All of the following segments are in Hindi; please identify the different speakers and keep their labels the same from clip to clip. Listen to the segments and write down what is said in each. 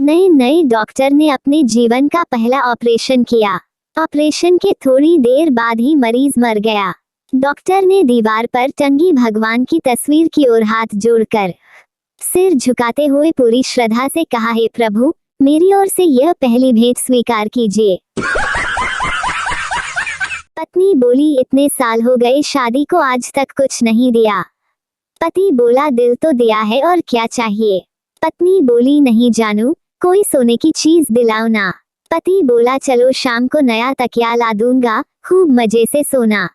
Speaker 1: नए नए डॉक्टर ने अपने जीवन का पहला ऑपरेशन किया। ऑपरेशन के थोड़ी देर बाद ही मरीज मर गया। डॉक्टर ने दीवार पर टंगी भगवान की तस्वीर की ओर हाथ जोड़कर सिर झुकाते हुए पूरी श्रद्धा से कहा, हे प्रभु, मेरी ओर से यह पहली भेंट स्वीकार कीजिए। पत्नी बोली, इतने साल हो गए शादी को, आज तक कुछ नहीं दिया। पति बोला, दिल तो दिया है और क्या चाहिए। पत्नी बोली, नहीं जानू, कोई सोने की चीज दिलाओ ना। पति बोला, चलो शाम को नया तकिया ला दूंगा, खूब मजे से सोना।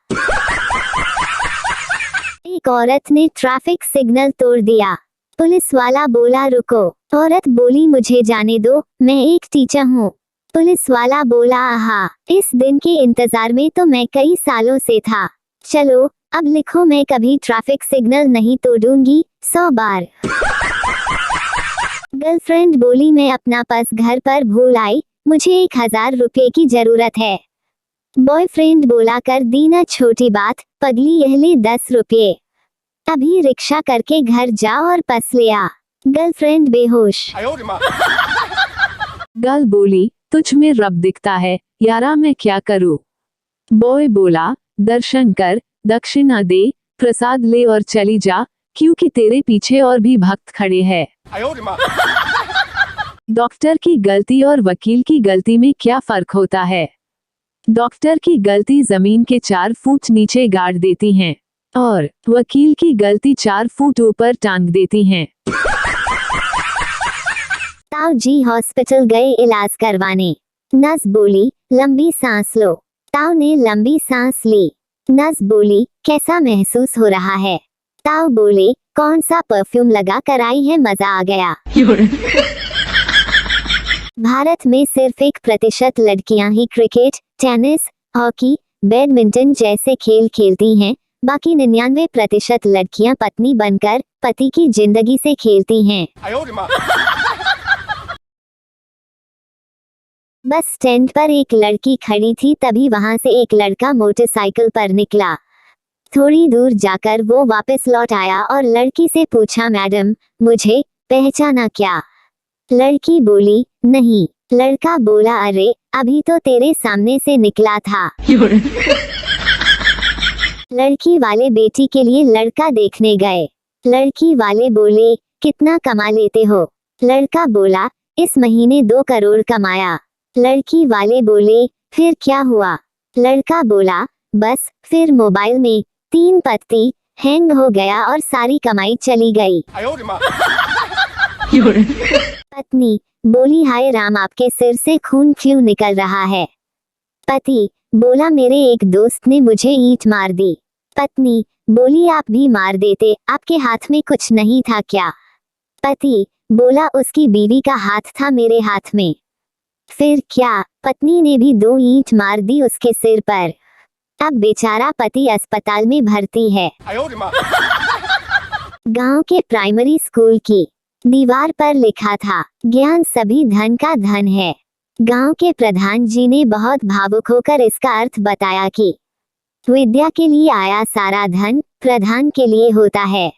Speaker 1: एक औरत ने ट्रैफिक सिग्नल तोड़ दिया। पुलिस वाला बोला, रुको। औरत बोली, मुझे जाने दो, मैं एक टीचर हूँ। पुलिस वाला बोला, आहा, इस दिन के इंतजार में तो मैं कई सालों से था। चलो अब लिखो, मैं कभी ट्रैफिक सिग्नल नहीं तोड़ूंगी, 100 बार। गर्लफ्रेंड बोली, मैं अपना पर्स घर पर भूल आई, मुझे 1000 रुपये की जरूरत है। बॉयफ्रेंड बोला, कर दी ना छोटी बात, पगली, यह ले 10 रुपये, अभी रिक्शा करके घर जा और पर्स ले आ। गर्लफ्रेंड बेहोश।
Speaker 2: गर्ल बोली, तुझ में रब दिखता है, यारा मैं क्या करूं। बॉय बोला, दर्शन कर, दक्षिणा दे, प्रसाद ले और चली जा, क्योंकि तेरे पीछे और भी भक्त खड़े हैं। डॉक्टर की गलती और वकील की गलती में क्या फर्क होता है। डॉक्टर की गलती जमीन के 4 फुट नीचे गाड़ देती हैं और वकील की गलती 4 फुट ऊपर टांग देती हैं।
Speaker 1: ताऊ जी हॉस्पिटल गए इलाज करवाने। नर्स बोली, लंबी सांस लो। ताऊ ने लंबी सांस ली। नर्स बोली, कैसा महसूस हो रहा है। ताऊ बोले, कौन सा परफ्यूम लगा कर आई है, मजा आ गया। भारत में सिर्फ 1% लड़कियां ही क्रिकेट, टेनिस, हॉकी, बैडमिंटन जैसे खेल खेलती हैं, बाकी 99% लड़कियां पत्नी बनकर पति की जिंदगी से खेलती हैं। बस स्टैंड पर एक लड़की खड़ी थी, तभी वहां से एक लड़का मोटरसाइकिल पर निकला। थोड़ी दूर जाकर वो वापस लौट आया और लड़की से पूछा, मैडम, मुझे पहचाना क्या। लड़की बोली, नहीं। लड़का बोला, अरे अभी तो तेरे सामने से निकला था। लड़की वाले बेटी के लिए लड़का देखने गए। लड़की वाले बोले, कितना कमा लेते हो। लड़का बोला, इस महीने 2 करोड़ कमाया। लड़की वाले बोले, फिर क्या हुआ। लड़का बोला, बस फिर मोबाइल में 3 पत्ती हैंग हो गया और सारी कमाई चली गई। पत्नी बोली, हाय राम, आपके सिर से खून क्यों निकल रहा है। पति बोला, मेरे एक दोस्त ने मुझे ईंट मार दी। पत्नी बोली, आप भी मार देते, आपके हाथ में कुछ नहीं था क्या। पति बोला, उसकी बीवी का हाथ था मेरे हाथ में। फिर क्या। पत्नी ने भी 2 ईंट मार दी उसके सिर पर। अब बेचारा पति अस्पताल में भर्ती है। गांव के प्राइमरी स्कूल की दीवार पर लिखा था, ज्ञान सभी धन का धन है। गांव के प्रधान जी ने बहुत भावुक होकर इसका अर्थ बताया कि विद्या के लिए आया सारा धन प्रधान के लिए होता है।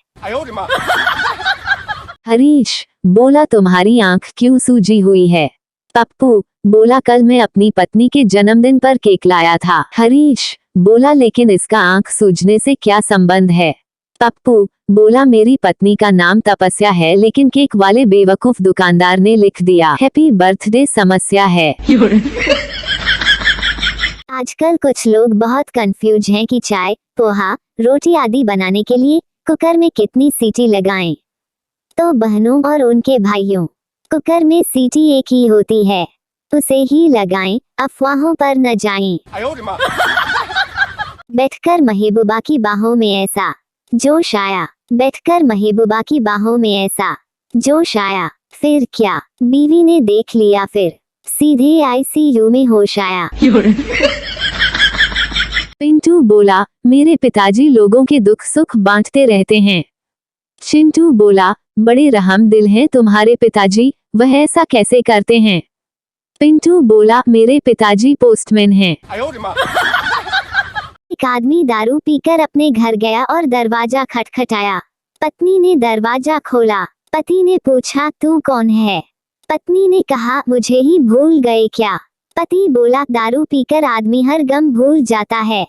Speaker 2: हरीश बोला, तुम्हारी आंख क्यों सूजी हुई है। पप्पू बोला, कल मैं अपनी पत्नी के जन्मदिन पर केक लाया था। हरीश बोला, लेकिन इसका आंख सूजने से क्या संबंध है। पप्पू बोला, मेरी पत्नी का नाम तपस्या है, लेकिन केक वाले बेवकूफ दुकानदार ने लिख दिया हैप्पी बर्थडे, समस्या है।
Speaker 1: आजकल कुछ लोग बहुत कंफ्यूज हैं कि चाय, पोहा, रोटी आदि बनाने के लिए कुकर में कितनी सीटी लगाएं। तो बहनों और उनके भाइयों, कुकर में सीटी एक ही होती है, उसे ही लगाएं, अफवाहों पर न जाएं। बैठकर महबूबा की बाहों में ऐसा जोश आया। बैठकर महबूबा की बाहों में ऐसा जोश आया। फिर क्या, बीवी ने देख लिया, फिर सीधे ICU में होश आया।
Speaker 2: पिंटू बोला, मेरे पिताजी लोगों के दुख सुख बांटते रहते हैं। चिंटू बोला, बड़े रहम दिल हैं तुम्हारे पिताजी, वह ऐसा कैसे करते हैं। पिंटू बोला, मेरे पिताजी पोस्टमैन हैं।
Speaker 1: एक आदमी दारू पीकर अपने घर गया और दरवाजा खटखटाया। पत्नी ने दरवाजा खोला। पति ने पूछा, तू कौन है। पत्नी ने कहा, मुझे ही भूल गए क्या? पति बोला, दारू पीकर आदमी हर गम भूल जाता है।